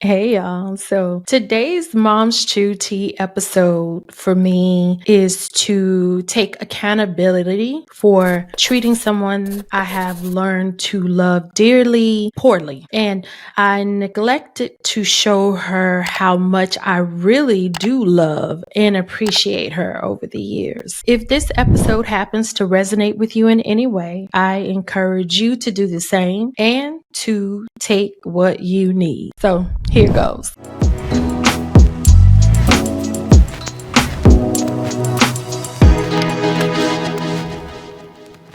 Hey y'all. So today's Mom's Chew Tea episode for me is to take accountability for treating someone I have learned to love dearly poorly. And I neglected to show her how much I really do love and appreciate her over the years. If this episode happens to resonate with you in any way, I encourage you to do the same and to take what you need. So here goes.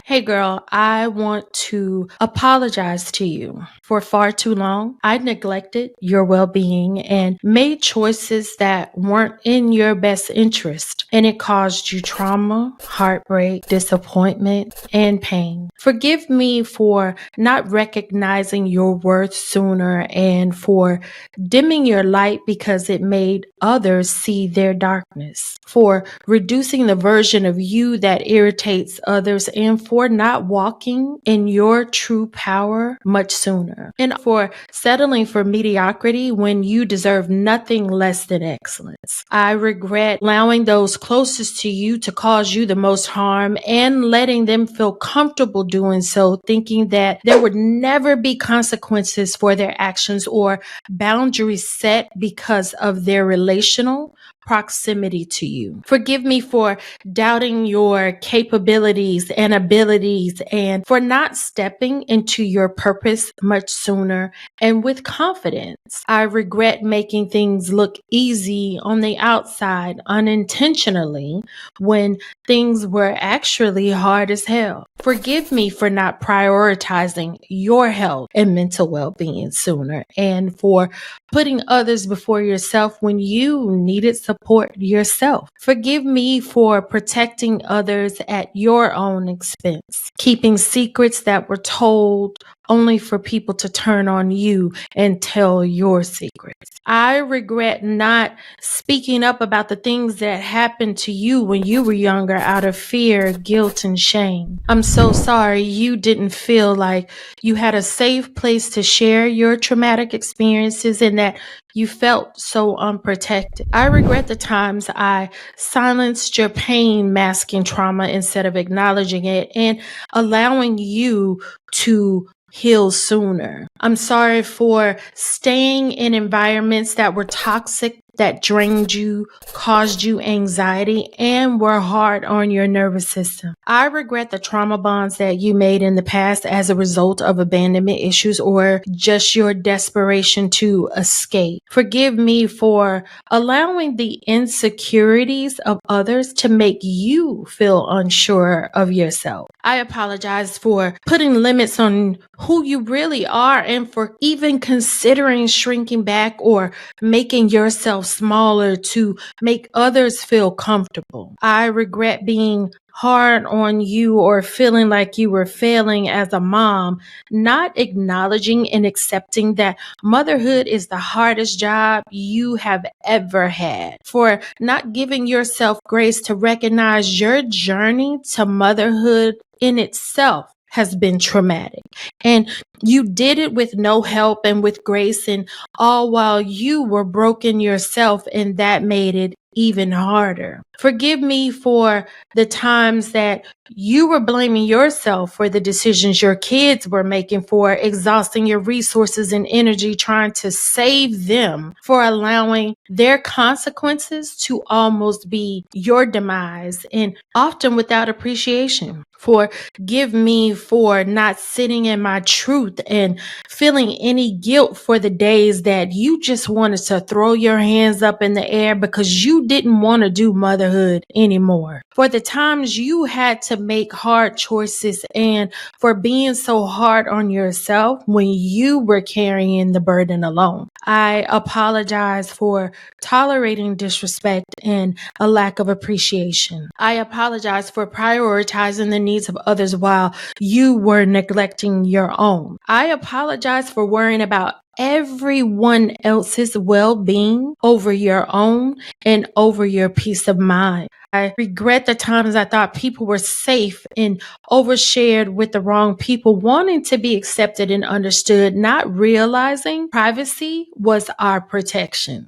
Hey girl, I want to apologize to you. For far too long, I neglected your well-being and made choices that weren't in your best interest, and it caused you trauma, heartbreak, disappointment, and pain. Forgive me for not recognizing your worth sooner and for dimming your light because it made others see their darkness, for reducing the version of you that irritates others, and for not walking in your true power much sooner, and for settling for mediocrity when you deserve nothing less than excellence. I regret allowing those closest to you to cause you the most harm and letting them feel comfortable doing so, thinking that there would never be consequences for their actions or boundaries set because of their relational proximity to you. Forgive me for doubting your capabilities and abilities and for not stepping into your purpose much sooner and with confidence. I regret making things look easy on the outside unintentionally when things were actually hard as hell. Forgive me for not prioritizing your health and mental well-being sooner and for putting others before yourself when you needed support yourself. Forgive me for protecting others at your own expense, keeping secrets that were told only for people to turn on you and tell your secrets. I regret not speaking up about the things that happened to you when you were younger out of fear, guilt, and shame. I'm so sorry you didn't feel like you had a safe place to share your traumatic experiences and that you felt so unprotected. I regret the times I silenced your pain, masking trauma instead of acknowledging it and allowing you to heal sooner. I'm sorry for staying in environments that were toxic, that drained you, caused you anxiety, and were hard on your nervous system. I regret the trauma bonds that you made in the past as a result of abandonment issues or just your desperation to escape. Forgive me for allowing the insecurities of others to make you feel unsure of yourself. I apologize for putting limits on who you really are and for even considering shrinking back or making yourself smaller to make others feel comfortable. I regret being hard on you or feeling like you were failing as a mom, not acknowledging and accepting that motherhood is the hardest job you have ever had, for not giving yourself grace to recognize your journey to motherhood in itself has been traumatic. And you did it with no help and with grace, and all while you were broken yourself, and that made it even harder. Forgive me for the times that you were blaming yourself for the decisions your kids were making, for exhausting your resources and energy trying to save them, for allowing their consequences to almost be your demise, and often without appreciation. Forgive me for not sitting in my truth and feeling any guilt for the days that you just wanted to throw your hands up in the air because you didn't want to do motherhood anymore. For the times you had to make hard choices and for being so hard on yourself when you were carrying the burden alone. I apologize for tolerating disrespect and a lack of appreciation. I apologize for prioritizing the needs of others while you were neglecting your own. I apologize for worrying about everyone else's well-being over your own and over your peace of mind. I regret the times I thought people were safe and overshared with the wrong people, wanting to be accepted and understood, not realizing privacy was our protection.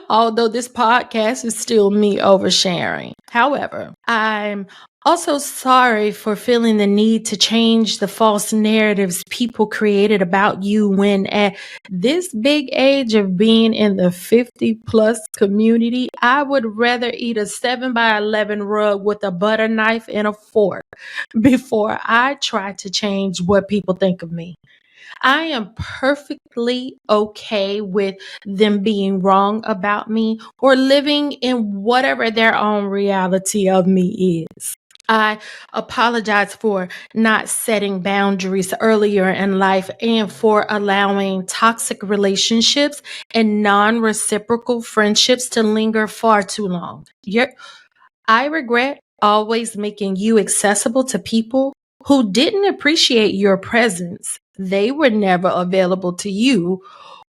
Although this podcast is still me oversharing. However, I'm also sorry for feeling the need to change the false narratives people created about you when at this big age of being in the 50 plus community, I would rather eat a 7x11 rug with a butter knife and a fork before I try to change what people think of me. I am perfectly okay with them being wrong about me or living in whatever their own reality of me is. I apologize for not setting boundaries earlier in life and for allowing toxic relationships and non reciprocal friendships to linger far too long. I regret always making you accessible to people who didn't appreciate your presence. They were never available to you,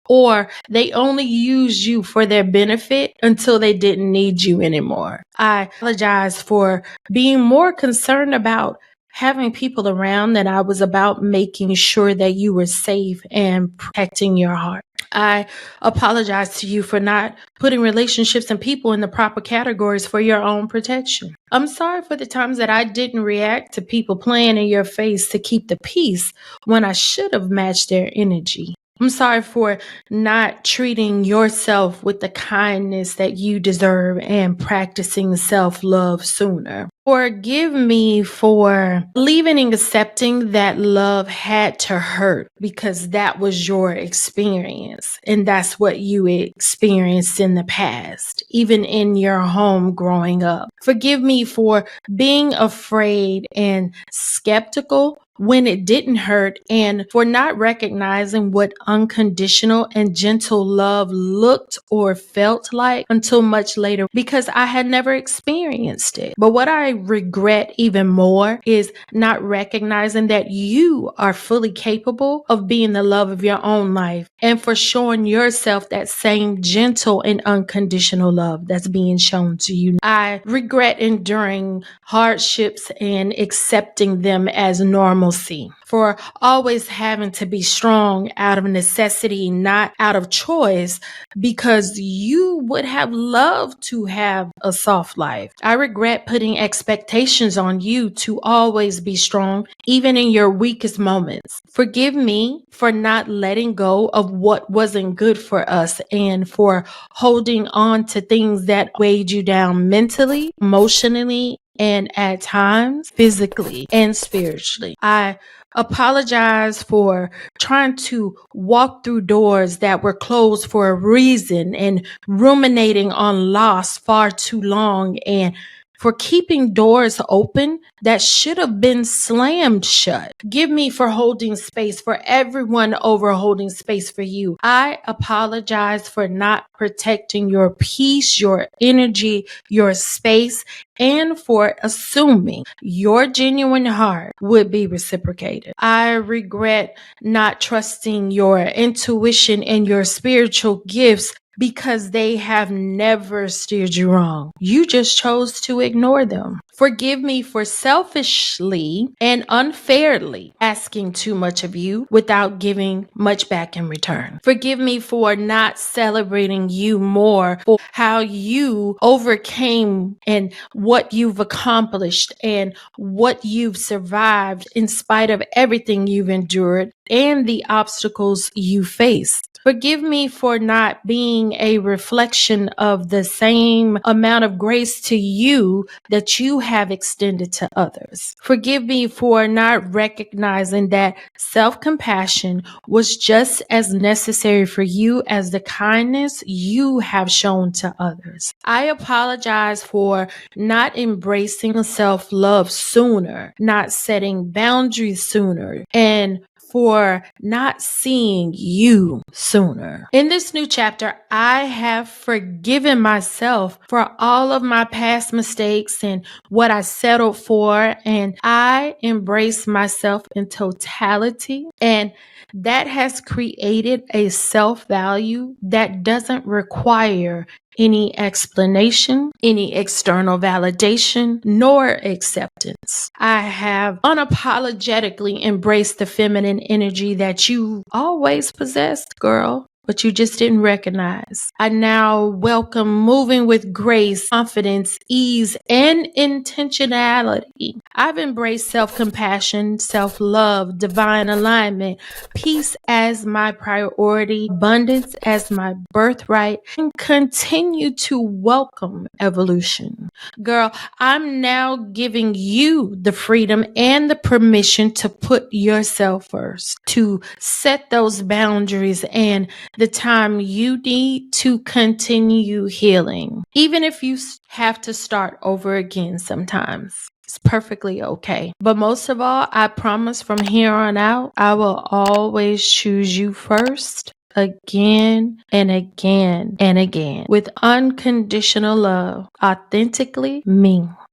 or they only used you for their benefit until they didn't need you anymore. I apologize for being more concerned about having people around than I was about making sure that you were safe and protecting your heart. I apologize to you for not putting relationships and people in the proper categories for your own protection. I'm sorry for the times that I didn't react to people playing in your face to keep the peace when I should have matched their energy. I'm sorry for not treating yourself with the kindness that you deserve and practicing self-love sooner. Forgive me for believing and accepting that love had to hurt because that was your experience and that's what you experienced in the past, even in your home growing up. Forgive me for being afraid and skeptical when it didn't hurt and for not recognizing what unconditional and gentle love looked or felt like until much later because I had never experienced it. But what I regret even more is not recognizing that you are fully capable of being the love of your own life and for showing yourself that same gentle and unconditional love that's being shown to you. I regret enduring hardships and accepting them as normalcy, for always having to be strong out of necessity, not out of choice, because you would have loved to have a soft life. I regret putting expectations on you to always be strong, even in your weakest moments. Forgive me for not letting go of what wasn't good for us and for holding on to things that weighed you down mentally, emotionally, and at times physically and spiritually. I apologize for trying to walk through doors that were closed for a reason and ruminating on loss far too long and for keeping doors open that should have been slammed shut. Give me for holding space for everyone over holding space for you. I apologize for not protecting your peace, your energy, your space, and for assuming your genuine heart would be reciprocated. I regret not trusting your intuition and your spiritual gifts because they have never steered you wrong. You just chose to ignore them. Forgive me for selfishly and unfairly asking too much of you without giving much back in return. Forgive me for not celebrating you more for how you overcame and what you've accomplished and what you've survived in spite of everything you've endured and the obstacles you faced. Forgive me for not being a reflection of the same amount of grace to you that you have extended to others. Forgive me for not recognizing that self-compassion was just as necessary for you as the kindness you have shown to others. I apologize for not embracing self-love sooner, not setting boundaries sooner, and for not seeing you sooner. In this new chapter, I have forgiven myself for all of my past mistakes and what I settled for, and I embrace myself in totality, and that has created a self-value that doesn't require any explanation, any external validation, nor acceptance. I have unapologetically embraced the feminine energy that you always possessed, girl, but you just didn't recognize. I now welcome moving with grace, confidence, ease, and intentionality. I've embraced self-compassion, self-love, divine alignment, peace as my priority, abundance as my birthright, and continue to welcome evolution. Girl, I'm now giving you the freedom and the permission to put yourself first, to set those boundaries and the time you need to continue healing. Even if you have to start over again sometimes. It's perfectly okay. But most of all, I promise from here on out, I will always choose you first, again and again and again, with unconditional love, authentically me.